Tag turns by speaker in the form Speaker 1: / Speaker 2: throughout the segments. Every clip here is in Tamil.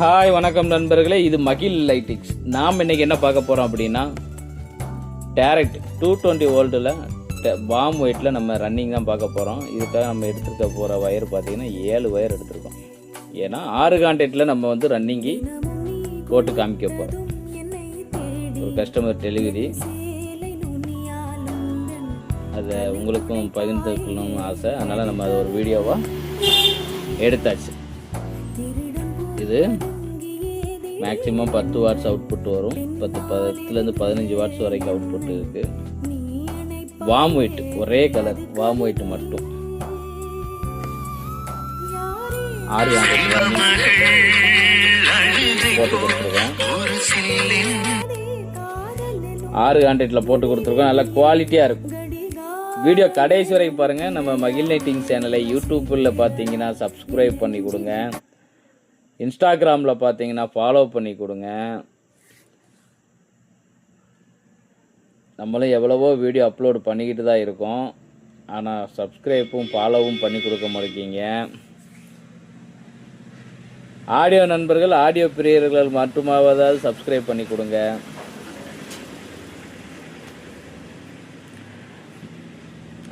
Speaker 1: ஹாய் வணக்கம் நண்பர்களே, இது மகிழ் லைட்டிங்ஸ். நாம் இன்னைக்கு என்ன பார்க்க போகிறோம் அப்படின்னா, டேரக்ட் 220 வோல்ட்டில் பாம் ஒயிட்டில் நம்ம ரன்னிங் தான் பார்க்க போகிறோம். இதுக்காக நம்ம எடுத்துருக்க போகிற வயர் பார்த்தீங்கன்னா 7 வயர் எடுத்துருக்கோம். ஏன்னா 6 கான்டாக்டில் நம்ம வந்து ரன்னிங்கி போட்டு காமிக்க போகிறோம். ஒரு கஸ்டமர் டெலிவரி, அதை உங்களுக்கும் பகிர்ந்துக்கணும்னு ஆசை. அதனால் நம்ம அதை ஒரு வீடியோவாக எடுத்தாச்சு. இது மேக்ஸிமம் 10 வாட்ஸ் அவுட்புட் வரும். 10லேருந்து 15 வாட்ஸ் வரைக்கும் அவுட்புட் இருக்குது. வார்ம் ஒயிட், ஒரே கலர் வார்ம் ஒயிட் மட்டும். 6 போட்டு கொடுத்துருக்கோம். 6 கான்டாக்டில் போட்டு கொடுத்துருக்கோம். நல்லா குவாலிட்டியாக இருக்கும். வீடியோ கடைசி வரைக்கும் பாருங்கள். நம்ம மகிழ் லைட்டிங் சேனலை யூடியூப்பில் பார்த்தீங்கன்னா சப்ஸ்கிரைப் பண்ணி கொடுங்க. இன்ஸ்டாகிராமில் பார்த்தீங்கன்னா ஃபாலோ பண்ணி கொடுங்க. நம்மளும் எவ்வளவோ வீடியோ அப்லோடு பண்ணிக்கிட்டு தான் இருக்கோம். ஆனால் சப்ஸ்கிரைப்பும் ஃபாலோவும் பண்ணி கொடுக்க மாட்டேங்க. ஆடியோ நண்பர்கள், ஆடியோ பிரியர்கள் மட்டுமாவதாவது சப்ஸ்கிரைப் பண்ணி கொடுங்க.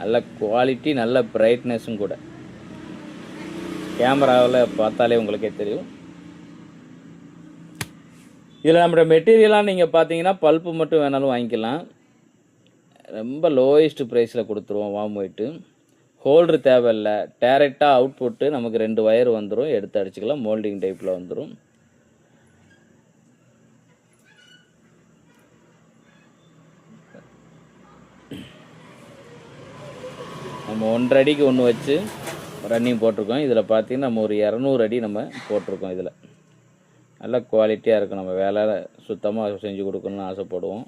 Speaker 1: நல்ல குவாலிட்டி, நல்ல பிரைட்னஸும் கூட. கேமராவில் பார்த்தாலே உங்களுக்கே தெரியும். இதில் நம்மளோட மெட்டீரியலாக நீங்கள் பார்த்தீங்கன்னா பல்ப்பு மட்டும் வேணாலும் வாங்கிக்கலாம். ரொம்ப லோயஸ்ட் ப்ரைஸில் கொடுத்துருவோம். வார்ம் ஒயிட்டு ஹோல்டர் தேவையில்லை. டேரெக்டாக அவுட்புட்டு நமக்கு 2 வயர் வந்துடும். எடுத்து அடிச்சுக்கலாம். மோல்டிங் டைப்பில் வந்துடும். நம்ம 1.5 அடிக்கு ஒன்று வச்சு ரன்னிங் போட்டிருக்கோம். இதில் பார்த்தீங்கன்னா நம்ம ஒரு 200 அடி நம்ம போட்டிருக்கோம். இதில் நல்ல குவாலிட்டியாக இருக்கும். நம்ம வேலை சுத்தமாக செஞ்சு கொடுக்கணும்னு ஆசைப்படுவோம்.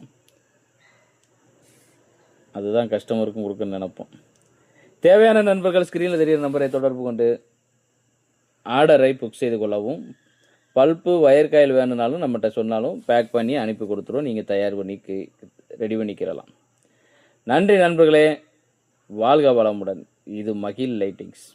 Speaker 1: அதுதான் கஸ்டமருக்கும் கொடுக்கணும்னு நினைப்போம். தேவையான நண்பர்கள் ஸ்க்ரீனில் தெரிகிற நம்பரை தொடர்பு கொண்டு ஆர்டரை புக் செய்து கொள்ளவும். பல்ப்பு வயர் காயில் வேணுனாலும் நம்மகிட்ட சொன்னாலும் பேக் பண்ணி அனுப்பி கொடுத்துருவோம். நீங்கள் தயார் பண்ணி ரெடி பண்ணிக்கிறலாம். நன்றி நண்பர்களே. வாழ்க வளமுடன். இது மகிழ் லைட்டிங்ஸ்.